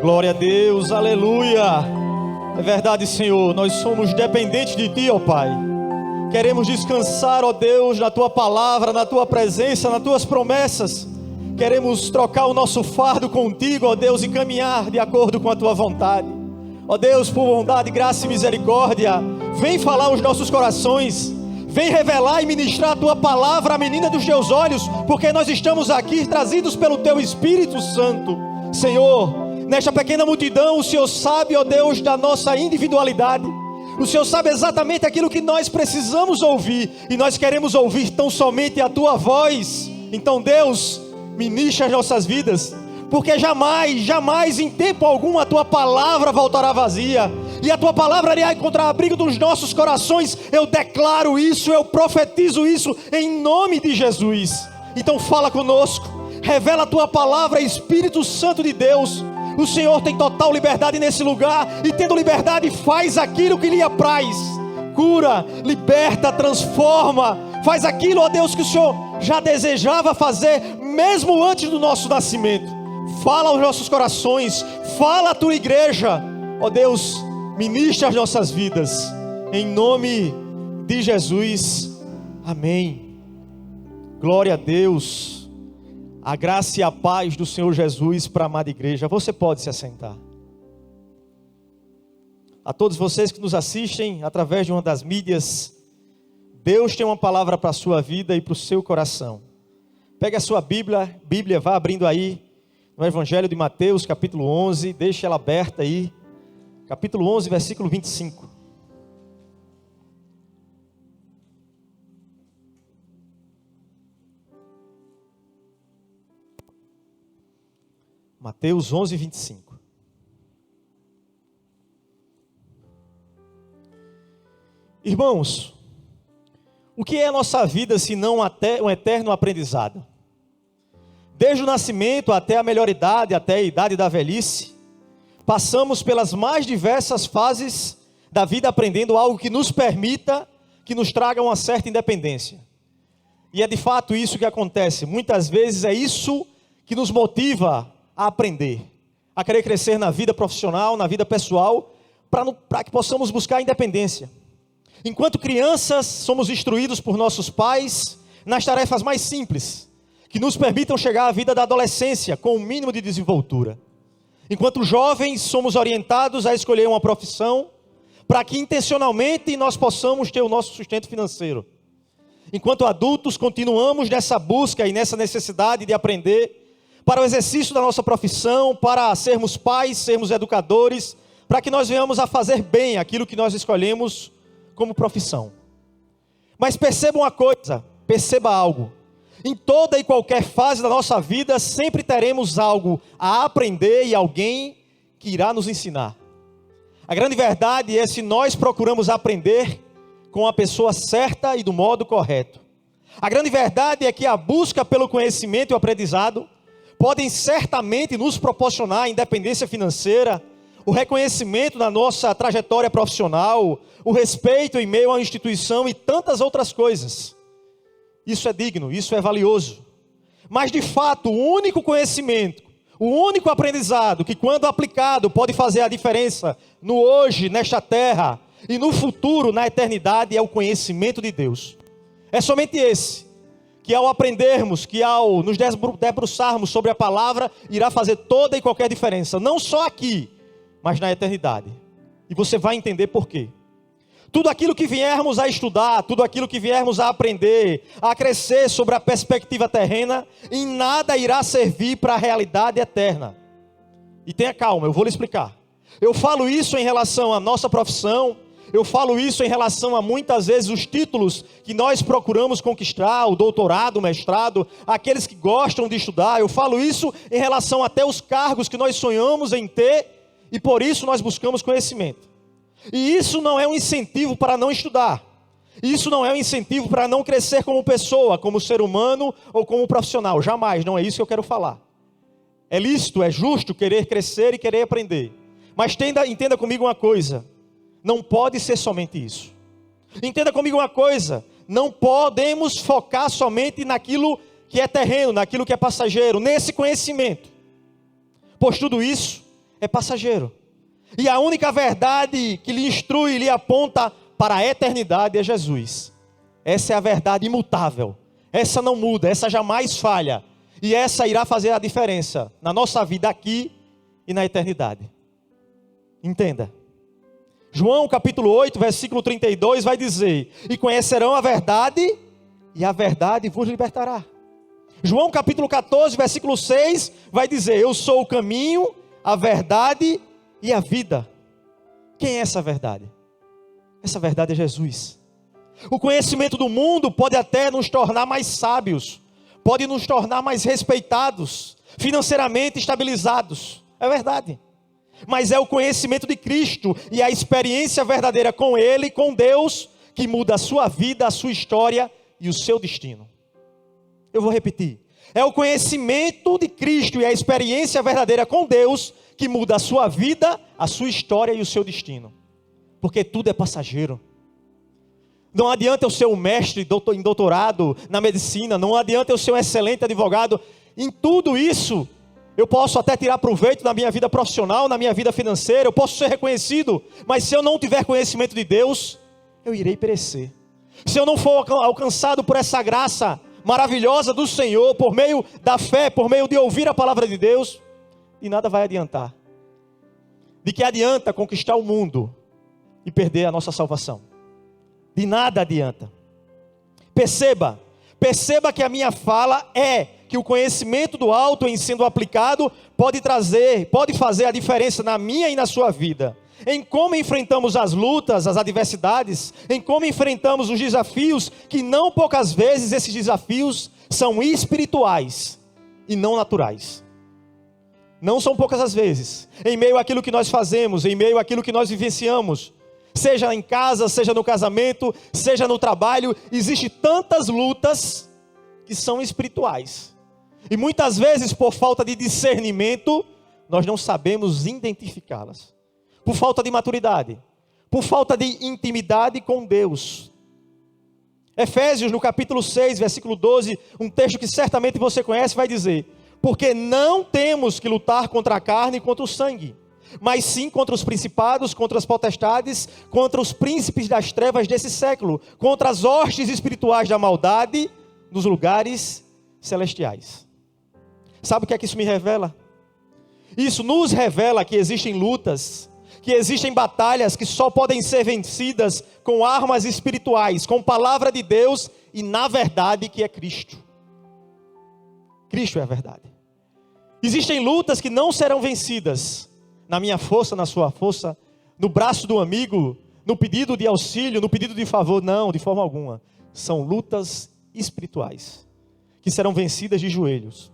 Glória a Deus, aleluia. É verdade, Senhor, nós somos dependentes de Ti, ó Pai. Queremos descansar, ó Deus, na Tua palavra, na Tua presença, nas Tuas promessas. Queremos trocar o nosso fardo contigo, ó Deus, e caminhar de acordo com a Tua vontade. Ó Deus, por bondade, graça e misericórdia, vem falar aos nossos corações. Vem revelar e ministrar a Tua palavra à menina dos Teus olhos, porque nós estamos aqui trazidos pelo Teu Espírito Santo. Senhor, nesta pequena multidão, o Senhor sabe, ó Deus, da nossa individualidade. O Senhor sabe exatamente aquilo que nós precisamos ouvir, e nós queremos ouvir tão somente a Tua voz. Então, Deus, ministra as nossas vidas, porque jamais em tempo algum a Tua palavra voltará vazia, e a Tua palavra irá encontrar abrigo dos nossos corações. Eu declaro isso, eu profetizo isso em nome de Jesus. Então fala conosco, revela a Tua palavra, Espírito Santo de Deus. O Senhor tem total liberdade nesse lugar, e tendo liberdade faz aquilo que lhe apraz. Cura, liberta, transforma, faz aquilo, ó Deus, que o Senhor já desejava fazer mesmo antes do nosso nascimento. Fala aos nossos corações, fala à Tua igreja, ó Deus, ministra as nossas vidas, em nome de Jesus, amém. Glória a Deus. A graça e a paz do Senhor Jesus para a amada igreja. Você pode se assentar. A todos vocês que nos assistem através de uma das mídias, Deus tem uma palavra para a sua vida e para o seu coração. Pegue a sua Bíblia, vá abrindo aí no Evangelho de Mateus, capítulo 11, deixe ela aberta aí. Capítulo 11, versículo 25. Mateus 11, 25. Irmãos, o que é a nossa vida se não um eterno aprendizado? Desde o nascimento até a melhor idade, até a idade da velhice, passamos pelas mais diversas fases da vida aprendendo algo que nos permita, que nos traga uma certa independência. E é de fato isso que acontece. Muitas vezes é isso que nos motiva a aprender, a querer crescer na vida profissional, na vida pessoal, para que possamos buscar a independência. Enquanto crianças, somos instruídos por nossos pais nas tarefas mais simples, que nos permitam chegar à vida da adolescência com o mínimo de desenvoltura. Enquanto jovens, somos orientados a escolher uma profissão para que intencionalmente nós possamos ter o nosso sustento financeiro. Enquanto adultos, continuamos nessa busca e nessa necessidade de aprender para o exercício da nossa profissão, para sermos pais, sermos educadores, para que nós venhamos a fazer bem aquilo que nós escolhemos como profissão. Mas perceba uma coisa, perceba algo. Em toda e qualquer fase da nossa vida, sempre teremos algo a aprender e alguém que irá nos ensinar. A grande verdade é se nós procuramos aprender com a pessoa certa e do modo correto. A grande verdade é que a busca pelo conhecimento e o aprendizado podem certamente nos proporcionar a independência financeira, o reconhecimento da nossa trajetória profissional, o respeito em meio à instituição e tantas outras coisas. Isso é digno, isso é valioso. Mas de fato, o único conhecimento, o único aprendizado que quando aplicado pode fazer a diferença no hoje, nesta terra e no futuro, na eternidade, é o conhecimento de Deus. É somente esse, que ao aprendermos, que ao nos debruçarmos sobre a palavra, irá fazer toda e qualquer diferença, não só aqui, mas na eternidade. E você vai entender por quê. Tudo aquilo que viermos a estudar, tudo aquilo que viermos a aprender, a crescer sobre a perspectiva terrena, em nada irá servir para a realidade eterna. E tenha calma, eu vou lhe explicar. Eu falo isso em relação à nossa profissão, eu falo isso em relação a muitas vezes os títulos que nós procuramos conquistar, o doutorado, o mestrado, aqueles que gostam de estudar. Eu falo isso em relação até os cargos que nós sonhamos em ter e por isso nós buscamos conhecimento. E isso não é um incentivo para não estudar. Isso não é um incentivo para não crescer como pessoa, como ser humano ou como profissional. Jamais, não é isso que eu quero falar. É lícito, é justo querer crescer e querer aprender. Mas entenda comigo uma coisa. Não pode ser somente isso. Entenda comigo uma coisa. Não podemos focar somente naquilo que é terreno, naquilo que é passageiro, nesse conhecimento. Pois tudo isso é passageiro. E a única verdade que lhe instrui e lhe aponta para a eternidade é Jesus. Essa é a verdade imutável. Essa não muda, essa jamais falha. E essa irá fazer a diferença na nossa vida aqui e na eternidade. Entenda. João capítulo 8, versículo 32 vai dizer: e conhecerão a verdade, e a verdade vos libertará. João capítulo 14, versículo 6 vai dizer: eu sou o caminho, a verdade e a vida. Quem é essa verdade? Essa verdade é Jesus. O conhecimento do mundo pode até nos tornar mais sábios, pode nos tornar mais respeitados, financeiramente estabilizados. É verdade. Mas é o conhecimento de Cristo e a experiência verdadeira com Ele, com Deus, que muda a sua vida, a sua história e o seu destino. Eu vou repetir. É o conhecimento de Cristo e a experiência verdadeira com Deus que muda a sua vida, a sua história e o seu destino. Porque tudo é passageiro. Não adianta eu ser um mestre em doutorado na medicina, não adianta eu ser um excelente advogado. Em tudo isso, eu posso até tirar proveito na minha vida profissional, na minha vida financeira, eu posso ser reconhecido, mas se eu não tiver conhecimento de Deus, eu irei perecer. Se eu não for alcançado por essa graça maravilhosa do Senhor, por meio da fé, por meio de ouvir a palavra de Deus, de nada vai adiantar. De que adianta conquistar o mundo e perder a nossa salvação? De nada adianta. Perceba que a minha fala é que o conhecimento do alto em sendo aplicado pode fazer a diferença na minha e na sua vida. Em como enfrentamos as lutas, as adversidades, em como enfrentamos os desafios, que não poucas vezes esses desafios são espirituais e não naturais. Não são poucas as vezes, em meio àquilo que nós fazemos, em meio àquilo que nós vivenciamos, seja em casa, seja no casamento, seja no trabalho, existem tantas lutas que são espirituais. E muitas vezes, por falta de discernimento, nós não sabemos identificá-las. Por falta de maturidade, por falta de intimidade com Deus. Efésios, no capítulo 6, versículo 12, um texto que certamente você conhece, vai dizer: porque não temos que lutar contra a carne e contra o sangue, mas sim contra os principados, contra as potestades, contra os príncipes das trevas desse século, contra as hostes espirituais da maldade nos lugares celestiais. Sabe o que é que isso me revela? Isso nos revela que existem lutas, que existem batalhas que só podem ser vencidas com armas espirituais, com palavra de Deus e na verdade que é Cristo. Cristo é a verdade. Existem lutas que não serão vencidas na minha força, na sua força, no braço do amigo, no pedido de auxílio, no pedido de favor. Não, de forma alguma. São lutas espirituais, que serão vencidas de joelhos.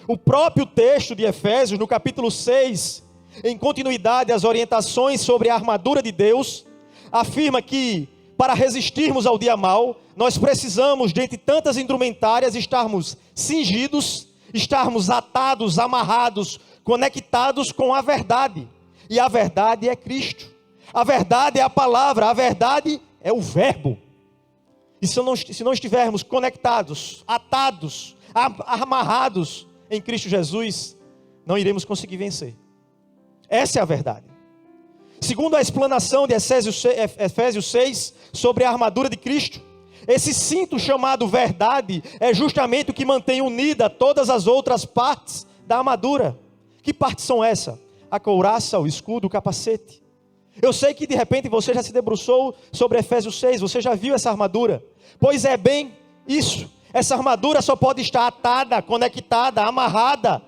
O próprio texto de Efésios, no capítulo 6, em continuidade às orientações sobre a armadura de Deus, afirma que, para resistirmos ao dia mau, nós precisamos, dentre tantas indumentárias, estarmos cingidos, estarmos atados, amarrados, conectados com a verdade. E a verdade é Cristo. A verdade é a palavra, a verdade é o verbo. E se não estivermos conectados, atados, amarrados em Cristo Jesus, não iremos conseguir vencer. Essa é a verdade. Segundo a explanação de Efésios 6 sobre a armadura de Cristo, esse cinto chamado verdade é justamente o que mantém unida todas as outras partes da armadura. Que partes são essas? A couraça, o escudo, o capacete. Eu sei que de repente você já se debruçou sobre Efésios 6, você já viu essa armadura. Pois é bem isso. Essa armadura só pode estar atada, conectada, amarrada,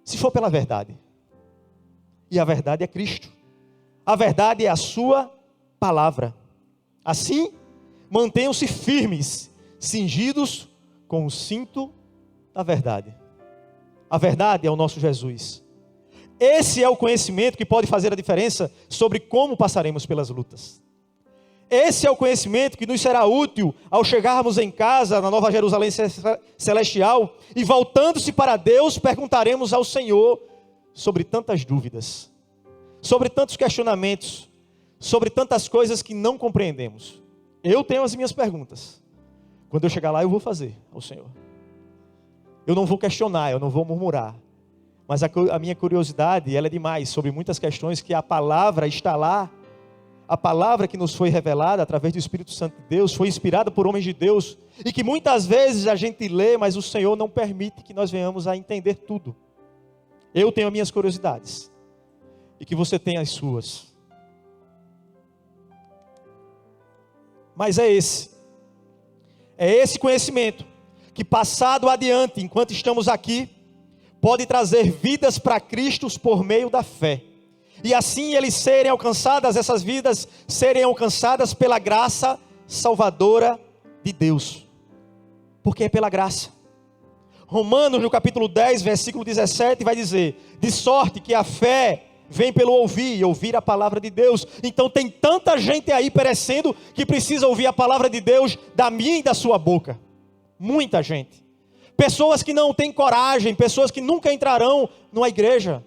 se for pela verdade. E a verdade é Cristo. A verdade é a sua palavra. Assim, mantenham-se firmes, cingidos com o cinto da verdade. A verdade é o nosso Jesus. Esse é o conhecimento que pode fazer a diferença sobre como passaremos pelas lutas. Esse é o conhecimento que nos será útil ao chegarmos em casa, na Nova Jerusalém Celestial, e voltando-se para Deus, perguntaremos ao Senhor sobre tantas dúvidas, sobre tantos questionamentos, sobre tantas coisas que não compreendemos. Eu tenho as minhas perguntas. Quando eu chegar lá, eu vou fazer ao Senhor. Eu não vou questionar, eu não vou murmurar. Mas a minha curiosidade, ela é demais, sobre muitas questões que a palavra está lá. A palavra que nos foi revelada através do Espírito Santo de Deus, foi inspirada por homens de Deus, e que muitas vezes a gente lê, mas o Senhor não permite que nós venhamos a entender tudo. Eu tenho as minhas curiosidades, e que você tenha as suas. Mas é esse conhecimento, que passado adiante, enquanto estamos aqui, pode trazer vidas para Cristo por meio da fé. E assim essas vidas serem alcançadas pela graça salvadora de Deus. Porque é pela graça. Romanos, no capítulo 10, versículo 17, vai dizer: de sorte que a fé vem pelo ouvir, e ouvir a palavra de Deus. Então tem tanta gente aí perecendo, que precisa ouvir a palavra de Deus da minha e da sua boca. Muita gente. Pessoas que não têm coragem, pessoas que nunca entrarão numa igreja,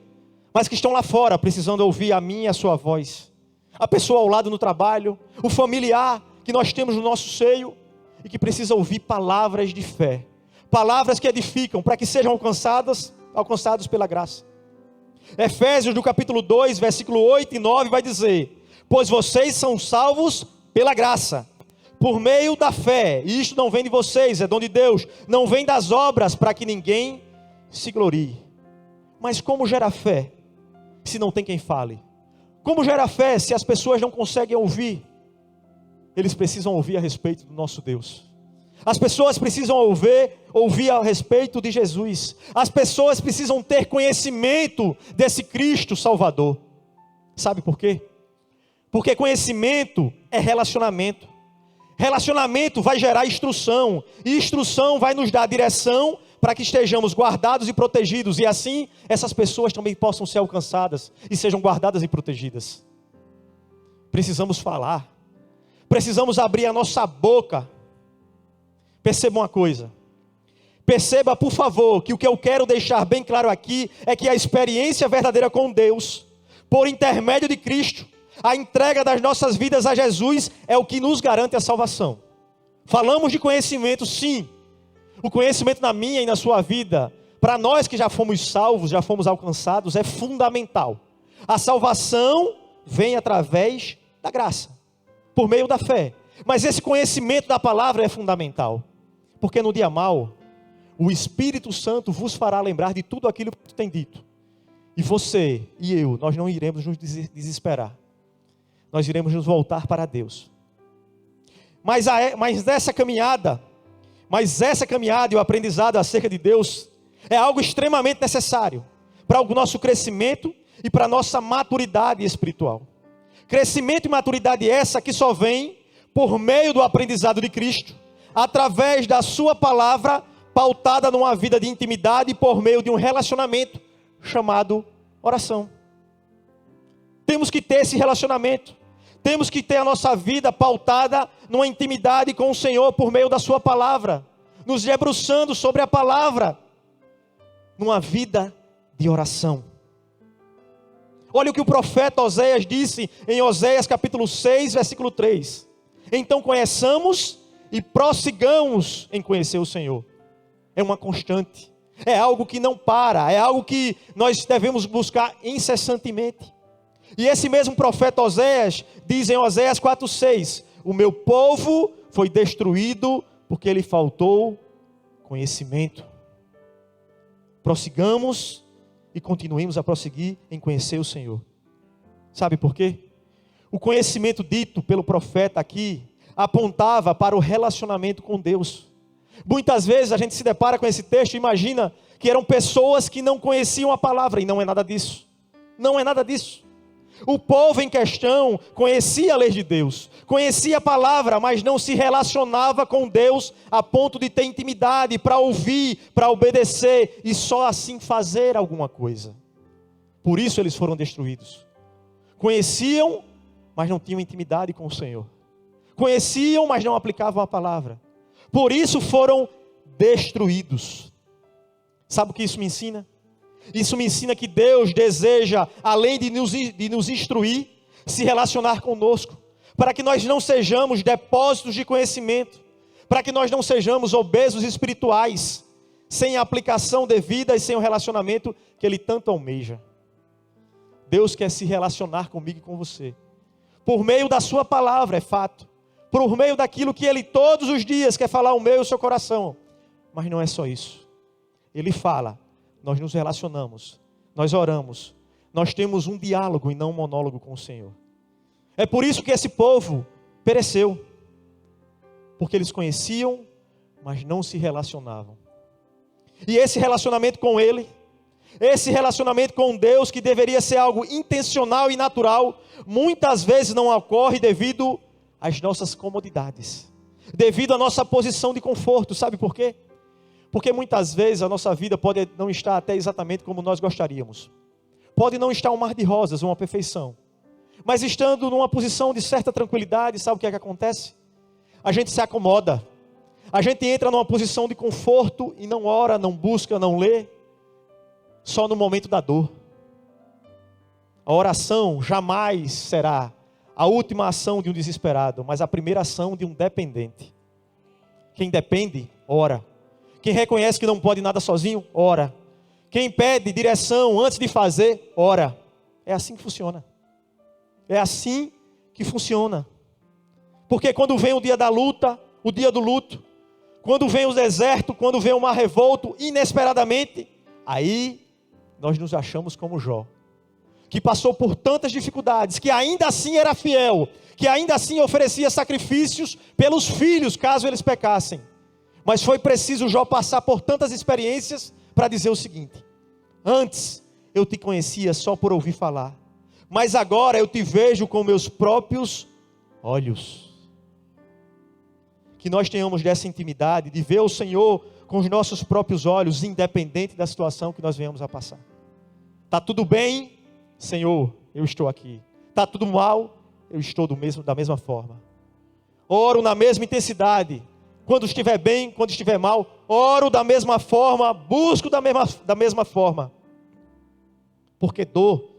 mas que estão lá fora, precisando ouvir a minha e a sua voz. A pessoa ao lado no trabalho, o familiar que nós temos no nosso seio, e que precisa ouvir palavras de fé. Palavras que edificam, para que sejam alcançados pela graça. Efésios, no capítulo 2, versículo 8 e 9, vai dizer: pois vocês são salvos pela graça, por meio da fé, e isto não vem de vocês, é dom de Deus, não vem das obras, para que ninguém se glorie. Mas como gera fé, se não tem quem fale? Como gera fé, se as pessoas não conseguem ouvir? Eles precisam ouvir a respeito do nosso Deus. As pessoas precisam ouvir a respeito de Jesus. As pessoas precisam ter conhecimento desse Cristo Salvador. Sabe por quê? Porque conhecimento é relacionamento. Relacionamento vai gerar instrução. E instrução vai nos dar direção para que estejamos guardados e protegidos. E assim, essas pessoas também possam ser alcançadas e sejam guardadas e protegidas. Precisamos falar. Precisamos abrir a nossa boca. Perceba uma coisa. Perceba, por favor, que o que eu quero deixar bem claro aqui é que a experiência verdadeira com Deus, por intermédio de Cristo, a entrega das nossas vidas a Jesus, é o que nos garante a salvação. Falamos de conhecimento, sim. O conhecimento na minha e na sua vida, para nós que já fomos salvos, já fomos alcançados, é fundamental. A salvação vem através da graça, por meio da fé. Mas esse conhecimento da palavra é fundamental. Porque no dia mau, o Espírito Santo vos fará lembrar de tudo aquilo que tem dito. E você e eu, nós não iremos nos desesperar. Nós iremos nos voltar para Deus. Mas essa caminhada e o aprendizado acerca de Deus é algo extremamente necessário para o nosso crescimento e para a nossa maturidade espiritual. Crescimento e maturidade essa que só vem por meio do aprendizado de Cristo, através da sua palavra, pautada numa vida de intimidade e por meio de um relacionamento chamado oração. Temos que ter esse relacionamento. Temos que ter a nossa vida pautada numa intimidade com o Senhor por meio da sua palavra, nos debruçando sobre a palavra, numa vida de oração. Olha o que o profeta Oséias disse em Oséias capítulo 6, versículo 3. Então conheçamos e prossigamos em conhecer o Senhor. É uma constante, é algo que não para, é algo que nós devemos buscar incessantemente. E esse mesmo profeta Oséias diz em Oséias 4,6: o meu povo foi destruído porque lhe faltou conhecimento. Prossigamos e continuemos a prosseguir em conhecer o Senhor. Sabe por quê? O conhecimento dito pelo profeta aqui apontava para o relacionamento com Deus. Muitas vezes a gente se depara com esse texto e imagina que eram pessoas que não conheciam a palavra, e não é nada disso. Não é nada disso. O povo em questão conhecia a lei de Deus, conhecia a palavra, mas não se relacionava com Deus a ponto de ter intimidade para ouvir, para obedecer e só assim fazer alguma coisa. Por isso eles foram destruídos. Conheciam, mas não tinham intimidade com o Senhor. Conheciam, mas não aplicavam a palavra. Por isso foram destruídos. Sabe o que isso me ensina? Isso me ensina que Deus deseja, além de nos instruir, se relacionar conosco, para que nós não sejamos depósitos de conhecimento, para que nós não sejamos obesos espirituais, sem a aplicação devida e sem o relacionamento que Ele tanto almeja. Deus quer se relacionar comigo e com você, por meio da sua palavra, é fato, por meio daquilo que Ele todos os dias quer falar ao meu e ao seu coração. Mas não é só isso. Ele fala, nós nos relacionamos, nós oramos, nós temos um diálogo e não um monólogo com o Senhor. É por isso que esse povo pereceu, porque eles conheciam, mas não se relacionavam. E esse relacionamento com Ele, esse relacionamento com Deus, que deveria ser algo intencional e natural, muitas vezes não ocorre devido às nossas comodidades, devido à nossa posição de conforto. Sabe por quê? Porque muitas vezes a nossa vida pode não estar até exatamente como nós gostaríamos. Pode não estar um mar de rosas, uma perfeição. Mas estando numa posição de certa tranquilidade, sabe o que é que acontece? A gente se acomoda. A gente entra numa posição de conforto e não ora, não busca, não lê. Só no momento da dor. A oração jamais será a última ação de um desesperado, mas a primeira ação de um dependente. Quem depende, ora. Quem reconhece que não pode nada sozinho, ora. Quem pede direção antes de fazer, ora. É assim que funciona. É assim que funciona. Porque quando vem o dia da luta, o dia do luto, quando vem o deserto, quando vem o mar revolto, inesperadamente, aí nós nos achamos como Jó, que passou por tantas dificuldades, que ainda assim era fiel, que ainda assim oferecia sacrifícios pelos filhos, caso eles pecassem. Mas foi preciso Jó passar por tantas experiências para dizer o seguinte: antes eu te conhecia só por ouvir falar, mas agora eu te vejo com meus próprios olhos. Que nós tenhamos dessa intimidade, de ver o Senhor com os nossos próprios olhos, independente da situação que nós venhamos a passar. Está tudo bem, Senhor, eu estou aqui. Está tudo mal, eu estou da mesma forma. Oro na mesma intensidade. Quando estiver bem, quando estiver mal, oro da mesma forma, busco da mesma forma. Porque dor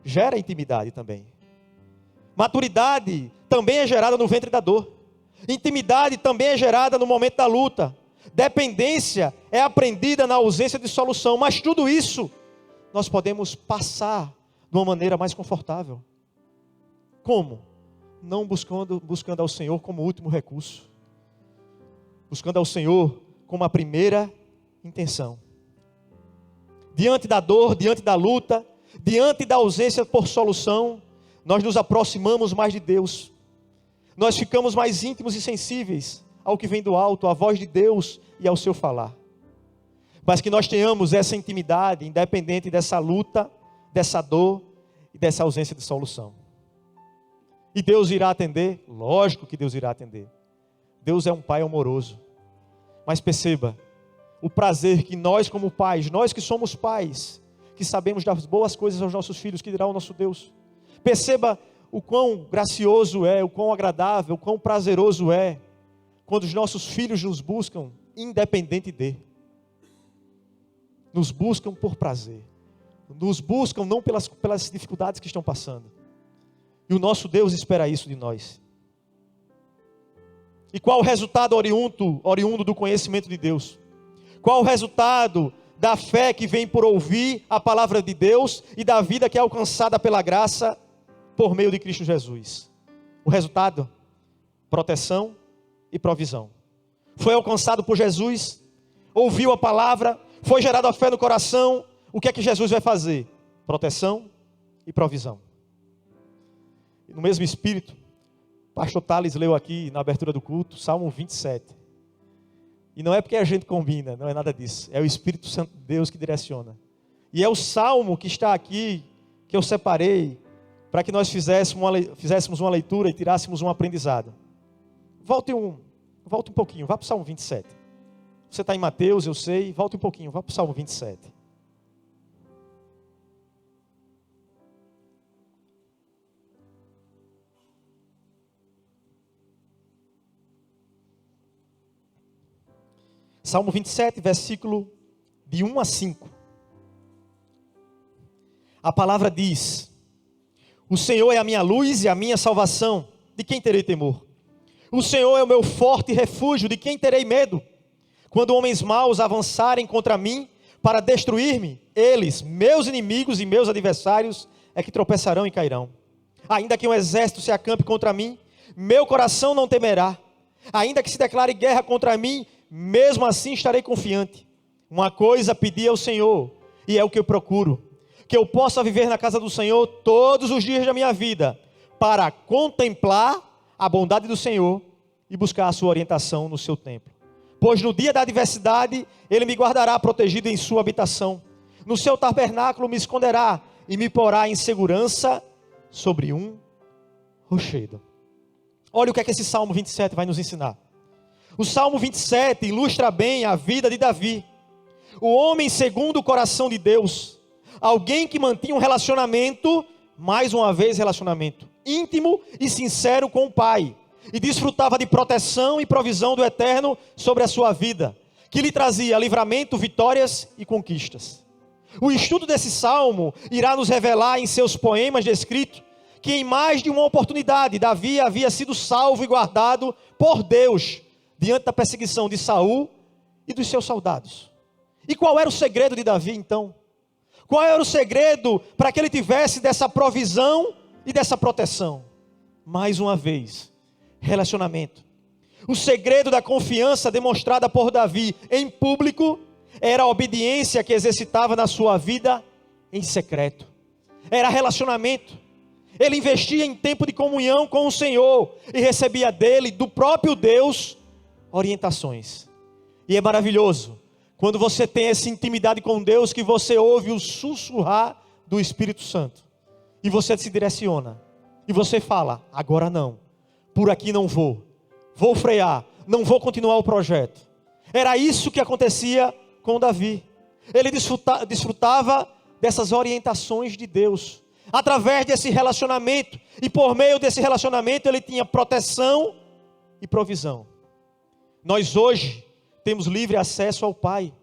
gera intimidade também. Maturidade também é gerada no ventre da dor. Intimidade também é gerada no momento da luta. Dependência é aprendida na ausência de solução. Mas tudo isso nós podemos passar de uma maneira mais confortável. Como? Não buscando ao Senhor como último recurso. Buscando ao Senhor como a primeira intenção. Diante da dor, diante da luta, diante da ausência por solução, nós nos aproximamos mais de Deus. Nós ficamos mais íntimos e sensíveis ao que vem do alto, à voz de Deus e ao seu falar. Mas que nós tenhamos essa intimidade, independente dessa luta, dessa dor e dessa ausência de solução. E Deus irá atender? Lógico que Deus irá atender. Deus é um Pai amoroso. Mas perceba, o prazer que nós como pais, nós que somos pais, que sabemos dar boas coisas aos nossos filhos, que dirá o nosso Deus. Perceba o quão gracioso é, o quão agradável, o quão prazeroso é, quando os nossos filhos nos buscam, independente de. Nos buscam por prazer. Nos buscam não pelas dificuldades que estão passando. E o nosso Deus espera isso de nós. E qual o resultado oriundo do conhecimento de Deus? Qual o resultado da fé que vem por ouvir a palavra de Deus e da vida que é alcançada pela graça por meio de Cristo Jesus? O resultado? Proteção e provisão. Foi alcançado por Jesus, ouviu a palavra, foi gerada a fé no coração. O que é que Jesus vai fazer? Proteção e provisão. No mesmo espírito, pastor Thales leu aqui na abertura do culto, Salmo 27. E não é porque a gente combina, não é nada disso. É o Espírito Santo de Deus que direciona. E é o Salmo que está aqui, que eu separei, para que nós fizéssemos uma leitura e tirássemos um aprendizado. Volte um pouquinho, vá para o Salmo 27. Você está em Mateus, eu sei, volte um pouquinho, vá para o Salmo 27. Salmo 27, versículo de 1 a 5. A palavra diz: o Senhor é a minha luz e a minha salvação, de quem terei temor? O Senhor é o meu forte refúgio, de quem terei medo? Quando homens maus avançarem contra mim para destruir-me, eles, meus inimigos e meus adversários, é que tropeçarão e cairão. Ainda que um exército se acampe contra mim, meu coração não temerá. Ainda que se declare guerra contra mim, mesmo assim estarei confiante. Uma coisa pedi ao Senhor, e é o que eu procuro: que eu possa viver na casa do Senhor todos os dias da minha vida, para contemplar a bondade do Senhor e buscar a sua orientação no seu templo. Pois no dia da adversidade, Ele me guardará protegido em sua habitação. No seu tabernáculo me esconderá e me porá em segurança sobre um rochedo. Olha o que é que esse Salmo 27 vai nos ensinar. O Salmo 27 ilustra bem a vida de Davi, o homem segundo o coração de Deus, alguém que mantinha um relacionamento, mais uma vez relacionamento, íntimo e sincero com o Pai, e desfrutava de proteção e provisão do Eterno sobre a sua vida, que lhe trazia livramento, vitórias e conquistas. O estudo desse salmo irá nos revelar em seus poemas descritos que em mais de uma oportunidade Davi havia sido salvo e guardado por Deus diante da perseguição de Saul e dos seus soldados. E qual era o segredo de Davi então? Qual era o segredo para que ele tivesse dessa provisão e dessa proteção? Mais uma vez, relacionamento. O segredo da confiança demonstrada por Davi em público era a obediência que exercitava na sua vida em secreto. Era relacionamento. Ele investia em tempo de comunhão com o Senhor e recebia dele, do próprio Deus, orientações. E é maravilhoso quando você tem essa intimidade com Deus, que você ouve o sussurrar do Espírito Santo e você se direciona e você fala: agora não, por aqui não vou frear, não vou continuar o projeto. Era isso que acontecia com Davi. Ele desfrutava dessas orientações de Deus, através desse relacionamento, e por meio desse relacionamento ele tinha proteção e provisão. Nós hoje temos livre acesso ao Pai,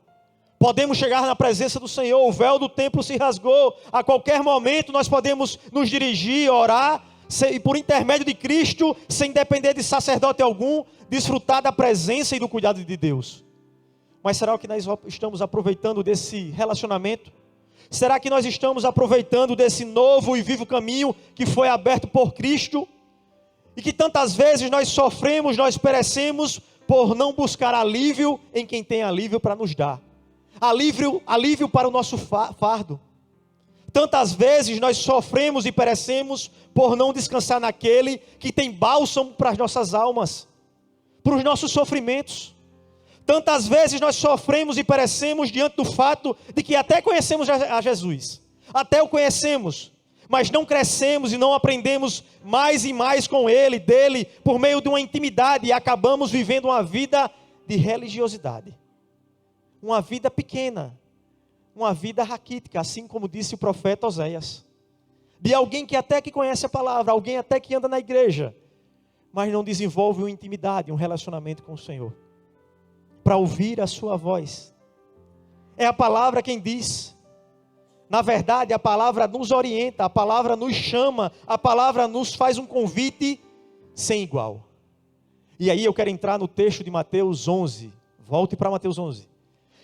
podemos chegar na presença do Senhor, o véu do templo se rasgou, a qualquer momento nós podemos nos dirigir, orar, e por intermédio de Cristo, sem depender de sacerdote algum, desfrutar da presença e do cuidado de Deus. Mas será que nós estamos aproveitando desse relacionamento? Será que nós estamos aproveitando desse novo e vivo caminho que foi aberto por Cristo? E que tantas vezes nós sofremos, nós perecemos por não buscar alívio em quem tem alívio para nos dar. Alívio para o nosso fardo. Tantas vezes nós sofremos e perecemos por não descansar naquele que tem bálsamo para as nossas almas, para os nossos sofrimentos. Tantas vezes nós sofremos e perecemos diante do fato de que até conhecemos a Jesus, até o conhecemos, mas não crescemos e não aprendemos mais e mais com Ele, dele, por meio de uma intimidade, e acabamos vivendo uma vida de religiosidade, uma vida pequena, uma vida raquítica, assim como disse o profeta Oséias, de alguém que até que conhece a palavra, alguém até que anda na igreja, mas não desenvolve uma intimidade, um relacionamento com o Senhor, para ouvir a sua voz. É a palavra quem diz. Na verdade, a palavra nos orienta, a palavra nos chama, a palavra nos faz um convite sem igual. E aí eu quero entrar no texto de Mateus 11, volte para Mateus 11,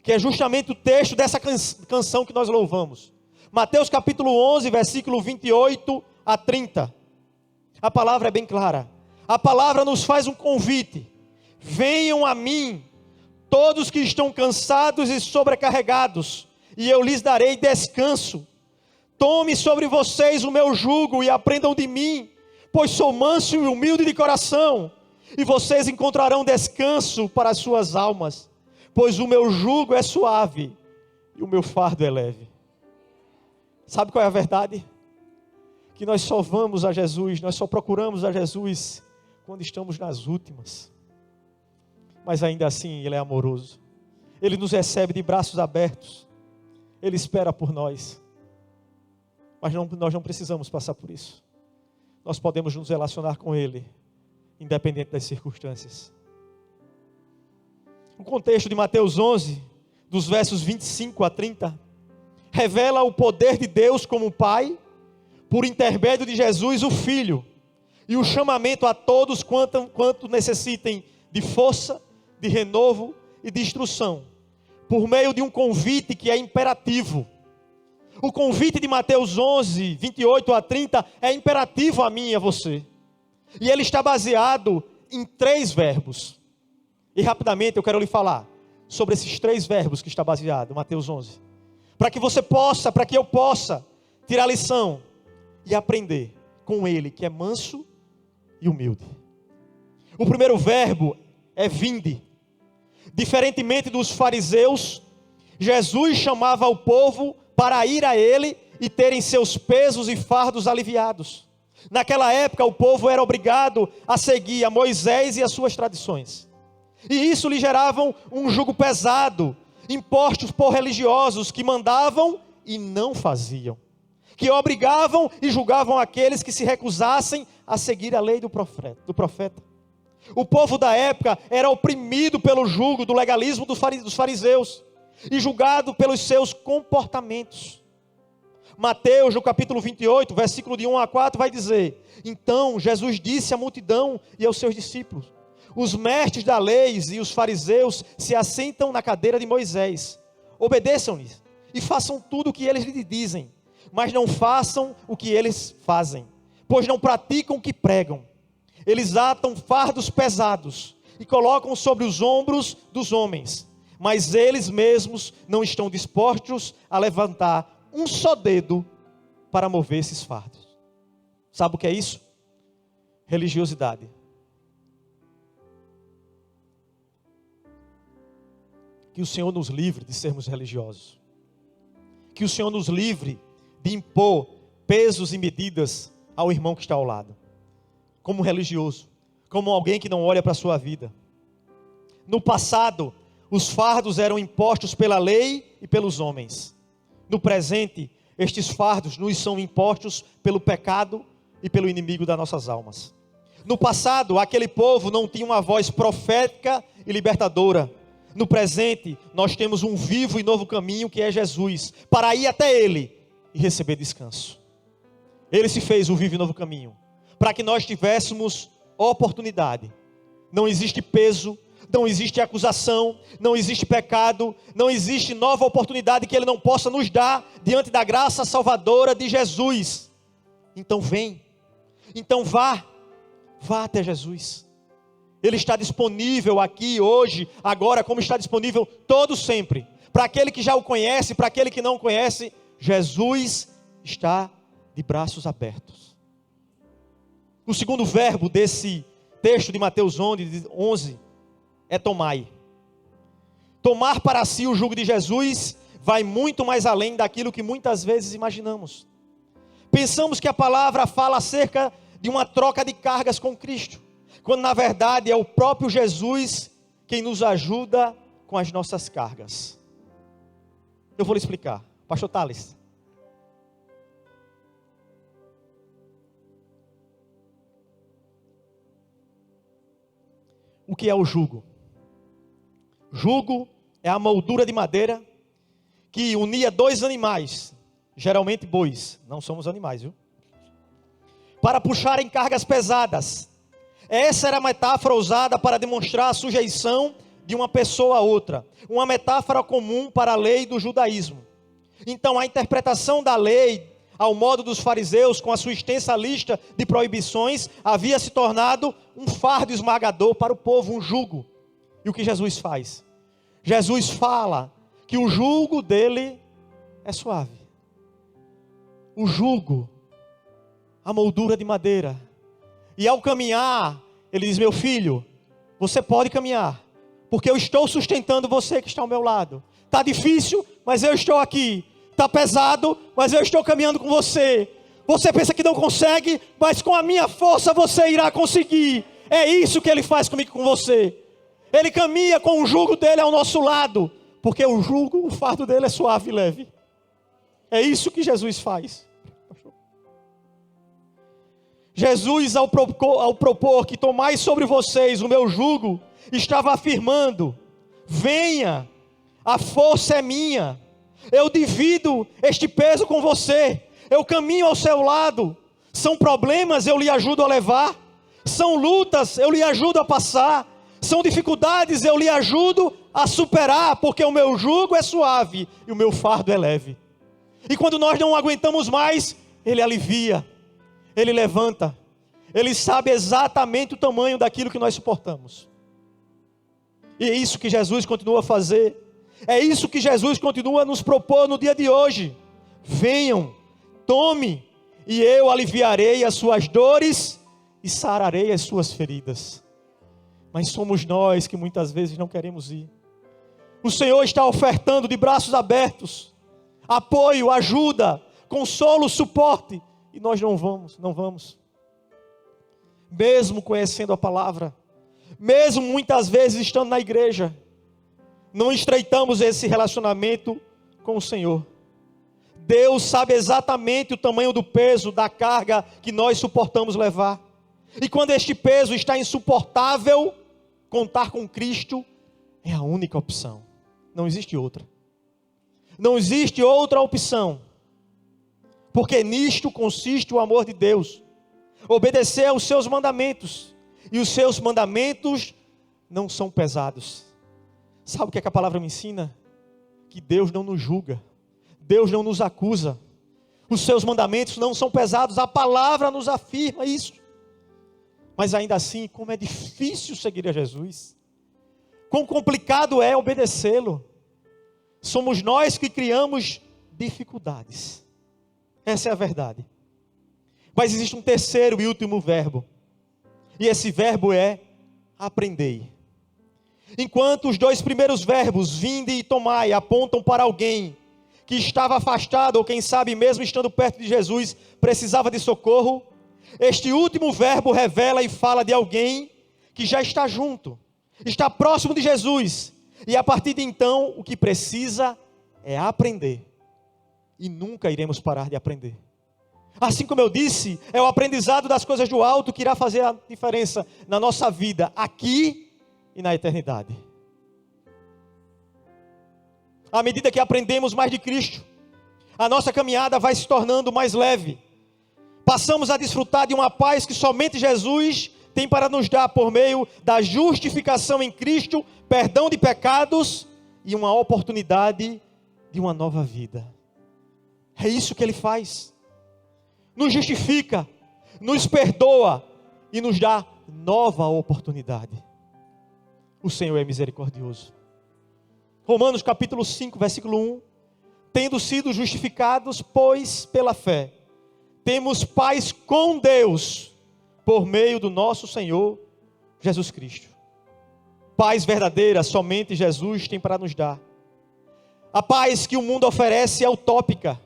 que é justamente o texto dessa canção que nós louvamos. Mateus capítulo 11, versículo 28 a 30. A palavra é bem clara. A palavra nos faz um convite: venham a mim, todos que estão cansados e sobrecarregados, e eu lhes darei descanso. Tome sobre vocês o meu jugo e aprendam de mim, pois sou manso e humilde de coração, e vocês encontrarão descanso para as suas almas, pois o meu jugo é suave e o meu fardo é leve. Sabe qual é a verdade? Que nós só vamos a Jesus, nós só procuramos a Jesus quando estamos nas últimas. Mas ainda assim Ele é amoroso. Ele nos recebe de braços abertos. Ele espera por nós. Mas nós não precisamos passar por isso. Nós podemos nos relacionar com Ele, independente das circunstâncias. O contexto de Mateus 11, dos versos 25 a 30, revela o poder de Deus como Pai, por intermédio de Jesus, o Filho, e o chamamento a todos quanto necessitem de força, de renovo e de instrução, por meio de um convite que é imperativo. O convite de Mateus 11, 28 a 30 é imperativo a mim e a você. E ele está baseado em 3 verbos. E rapidamente eu quero lhe falar sobre esses 3 verbos que está baseado, Mateus 11. Para que você possa, para que eu possa tirar lição e aprender com ele, que é manso e humilde. O primeiro verbo é vinde. Diferentemente dos fariseus, Jesus chamava o povo para ir a ele e terem seus pesos e fardos aliviados. Naquela época o povo era obrigado a seguir a Moisés e as suas tradições. E isso lhe gerava um jugo pesado, impostos por religiosos que mandavam e não faziam, que obrigavam e julgavam aqueles que se recusassem a seguir a lei do profeta. O povo da época era oprimido pelo jugo do legalismo dos fariseus e julgado pelos seus comportamentos. Mateus, no capítulo 28, versículo de 1 a 4, vai dizer: então Jesus disse à multidão e aos seus discípulos: os mestres da lei e os fariseus se assentam na cadeira de Moisés. Obedeçam-lhes e façam tudo o que eles lhe dizem, mas não façam o que eles fazem, pois não praticam o que pregam. Eles atam fardos pesados e colocam sobre os ombros dos homens, mas eles mesmos não estão dispostos a levantar um só dedo para mover esses fardos. Sabe o que é isso? Religiosidade. Que o Senhor nos livre de sermos religiosos. Que o Senhor nos livre de impor pesos e medidas ao irmão que está ao lado, como religioso, como alguém que não olha para a sua vida. No passado, os fardos eram impostos pela lei e pelos homens. No presente, estes fardos nos são impostos pelo pecado e pelo inimigo das nossas almas. No passado, aquele povo não tinha uma voz profética e libertadora. No presente, nós temos um vivo e novo caminho que é Jesus, para ir até Ele e receber descanso. Ele se fez o vivo e novo caminho, para que nós tivéssemos oportunidade. Não existe peso, não existe acusação, não existe pecado, não existe nova oportunidade que Ele não possa nos dar diante da graça salvadora de Jesus. Então vem, então vá até Jesus. Ele está disponível aqui hoje, agora, como está disponível todo sempre. Para aquele que já o conhece, para aquele que não conhece, Jesus está de braços abertos. O segundo verbo desse texto de Mateus 11 é tomai. Tomar para si o jugo de Jesus vai muito mais além daquilo que muitas vezes imaginamos. Pensamos que a palavra fala acerca de uma troca de cargas com Cristo, quando na verdade é o próprio Jesus quem nos ajuda com as nossas cargas. Eu vou lhe explicar. Pastor Thales. O que é o jugo? Jugo é a moldura de madeira que unia 2 animais, geralmente bois, não somos animais, viu? Para puxarem cargas pesadas. Essa era a metáfora usada para demonstrar a sujeição de uma pessoa a outra. Uma metáfora comum para a lei do judaísmo. Então a interpretação da lei, ao modo dos fariseus, com a sua extensa lista de proibições, havia se tornado um fardo esmagador para o povo, um jugo. E o que Jesus faz? Jesus fala que o jugo dele é suave. O jugo, a moldura de madeira. E ao caminhar, ele diz: meu filho, você pode caminhar, porque eu estou sustentando você que está ao meu lado. Está difícil, mas eu estou aqui. Está pesado, mas eu estou caminhando com você. Você pensa que não consegue, mas com a minha força você irá conseguir. É isso que ele faz comigo e com você. Ele caminha com o jugo dele ao nosso lado, porque o jugo, o fardo dele é suave e leve. É isso que Jesus faz. Jesus, ao propor que tomai sobre vocês o meu jugo, estava afirmando: venha, a força é minha, eu divido este peso com você, eu caminho ao seu lado. São problemas, eu lhe ajudo a levar. São lutas, eu lhe ajudo a passar. São dificuldades, eu lhe ajudo a superar, porque o meu jugo é suave e o meu fardo é leve. E quando nós não aguentamos mais, Ele alivia, Ele levanta, Ele sabe exatamente o tamanho daquilo que nós suportamos. E é isso que Jesus continua a fazer, é isso que Jesus continua a nos propor no dia de hoje. Venham, tome, e eu aliviarei as suas dores e sararei as suas feridas. Mas somos nós que muitas vezes não queremos ir. O Senhor está ofertando de braços abertos apoio, ajuda, consolo, suporte, e nós não vamos. Mesmo conhecendo a palavra, mesmo muitas vezes estando na igreja, não estreitamos esse relacionamento com o Senhor. Deus sabe exatamente o tamanho do peso, da carga que nós suportamos levar. E quando este peso está insuportável, contar com Cristo é a única opção. Não existe outra. Não existe outra opção. Porque nisto consiste o amor de Deus. Obedecer aos seus mandamentos. E os seus mandamentos não são pesados. Sabe o que é que a palavra me ensina? Que Deus não nos julga. Deus não nos acusa. Os seus mandamentos não são pesados. A palavra nos afirma isso. Mas ainda assim, como é difícil seguir a Jesus. Quão complicado é obedecê-lo. Somos nós que criamos dificuldades. Essa é a verdade. Mas existe um terceiro e último verbo. E esse verbo é aprendei. Enquanto os dois primeiros verbos, vinde e tomai, apontam para alguém que estava afastado, ou quem sabe mesmo estando perto de Jesus, precisava de socorro, este último verbo revela e fala de alguém que já está junto, está próximo de Jesus, e a partir de então, o que precisa é aprender, e nunca iremos parar de aprender. Assim como eu disse, é o aprendizado das coisas do alto que irá fazer a diferença na nossa vida, aqui e na eternidade. À medida que aprendemos mais de Cristo, a nossa caminhada vai se tornando mais leve. Passamos a desfrutar de uma paz que somente Jesus tem para nos dar por meio da justificação em Cristo, perdão de pecados e uma oportunidade de uma nova vida. É isso que Ele faz. Nos justifica, nos perdoa e nos dá nova oportunidade. O Senhor é misericordioso. Romanos capítulo 5, versículo 1. Tendo sido justificados, pois, pela fé, temos paz com Deus, por meio do nosso Senhor Jesus Cristo. Paz verdadeira, somente Jesus tem para nos dar. A paz que o mundo oferece é utópica.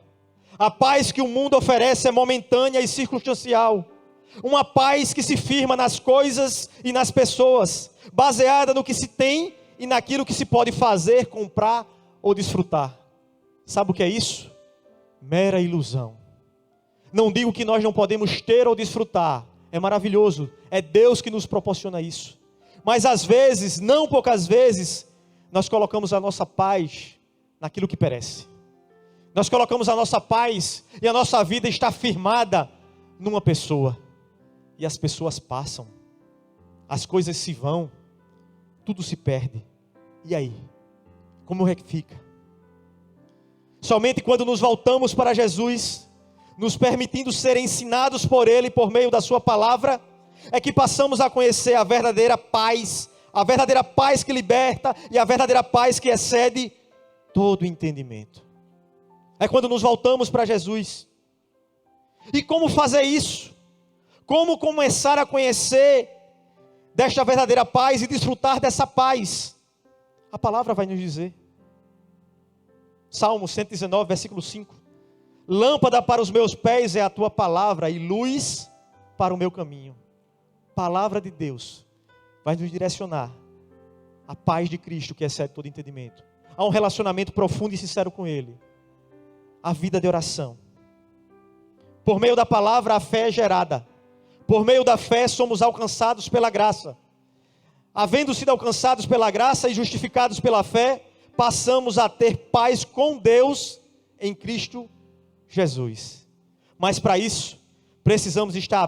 A paz que o mundo oferece é momentânea e circunstancial. Uma paz que se firma nas coisas e nas pessoas, baseada no que se tem e naquilo que se pode fazer, comprar ou desfrutar. Sabe o que é isso? Mera ilusão. Não digo que nós não podemos ter ou desfrutar. É maravilhoso. É Deus que nos proporciona isso. Mas às vezes, não poucas vezes, nós colocamos a nossa paz naquilo que perece. Nós colocamos a nossa paz e a nossa vida está firmada numa pessoa. E as pessoas passam. As coisas se vão. Tudo se perde. E aí? Como é que fica? Somente quando nos voltamos para Jesus, nos permitindo ser ensinados por Ele, por meio da Sua palavra, é que passamos a conhecer a verdadeira paz que liberta e a verdadeira paz que excede todo entendimento. É quando nos voltamos para Jesus. E como fazer isso? Como começar a conhecer desta verdadeira paz e desfrutar dessa paz? A palavra vai nos dizer. Salmo 119, versículo 5. Lâmpada para os meus pés é a tua palavra e luz para o meu caminho. Palavra de Deus vai nos direcionar à paz de Cristo que excede todo entendimento. A um relacionamento profundo e sincero com Ele. A vida de oração. Por meio da palavra a fé é gerada. Por meio da fé somos alcançados pela graça. Havendo sido alcançados pela graça e justificados pela fé, passamos a ter paz com Deus em Cristo Jesus. Mas para isso, precisamos estar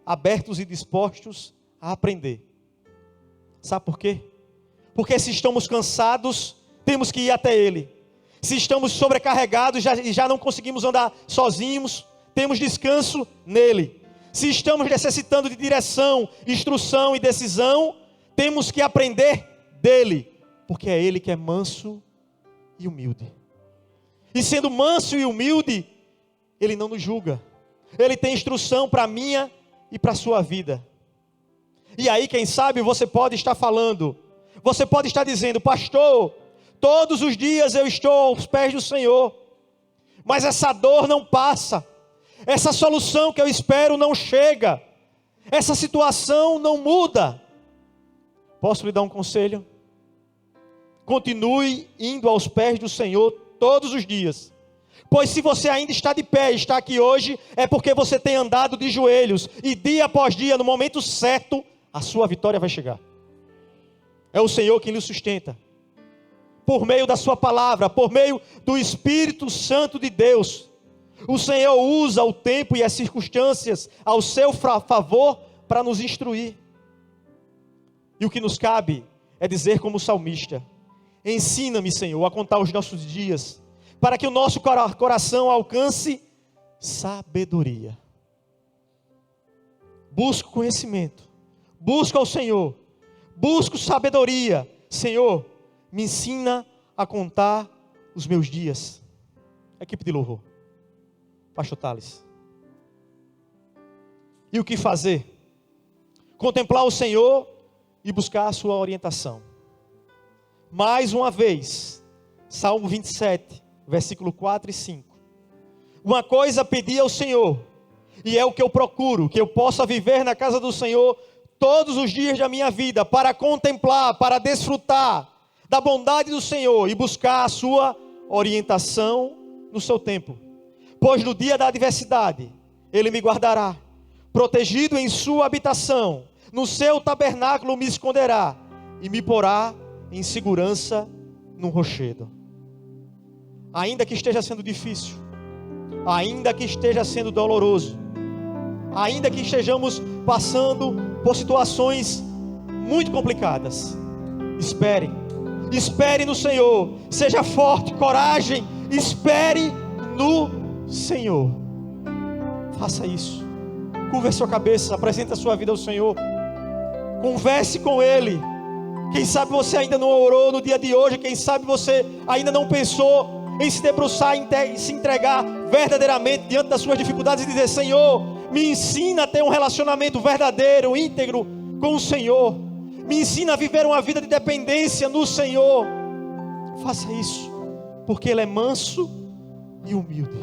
abertos e dispostos a aprender. Sabe por quê? Porque se estamos cansados, temos que ir até Ele. Se estamos sobrecarregados e já não conseguimos andar sozinhos, temos descanso nele. Se estamos necessitando de direção, instrução e decisão, temos que aprender dele, porque é ele que é manso e humilde. E sendo manso e humilde, ele não nos julga. Ele tem instrução para a minha e para a sua vida. E aí, quem sabe, você pode estar falando, você pode estar dizendo: pastor, todos os dias eu estou aos pés do Senhor, mas essa dor não passa, essa solução que eu espero não chega, essa situação não muda. Posso lhe dar um conselho? Continue indo aos pés do Senhor todos os dias, pois se você ainda está de pé, está aqui hoje, é porque você tem andado de joelhos, e dia após dia, no momento certo, a sua vitória vai chegar. É o Senhor quem lhe sustenta, por meio da sua palavra, por meio do Espírito Santo de Deus. O Senhor usa o tempo e as circunstâncias ao seu favor para nos instruir. E o que nos cabe é dizer como o salmista: ensina-me, Senhor, a contar os nossos dias, para que o nosso coração alcance sabedoria. Busco conhecimento, busco ao Senhor, busco sabedoria. Senhor, me ensina a contar os meus dias. Equipe de louvor, Pastor Thales. E o que fazer? Contemplar o Senhor e buscar a sua orientação. Mais uma vez, Salmo 27, versículo 4 e 5. Uma coisa pedi ao Senhor, e é o que eu procuro, que eu possa viver na casa do Senhor todos os dias da minha vida, para contemplar, para desfrutar da bondade do Senhor e buscar a sua orientação no seu tempo. Pois no dia da adversidade, Ele me guardará, protegido em sua habitação, no seu tabernáculo me esconderá, e me porá em segurança num rochedo. Ainda que esteja sendo difícil, ainda que esteja sendo doloroso, ainda que estejamos passando por situações muito complicadas, espere no Senhor, seja forte, coragem, espere no Senhor. Faça isso, curva a sua cabeça, apresente a sua vida ao Senhor, converse com Ele. Quem sabe você ainda não orou no dia de hoje, quem sabe você ainda não pensou em se debruçar, em se entregar verdadeiramente diante das suas dificuldades e dizer: Senhor, me ensina a ter um relacionamento verdadeiro, íntegro com o Senhor, me ensina a viver uma vida de dependência no Senhor. Faça isso, porque Ele é manso e humilde.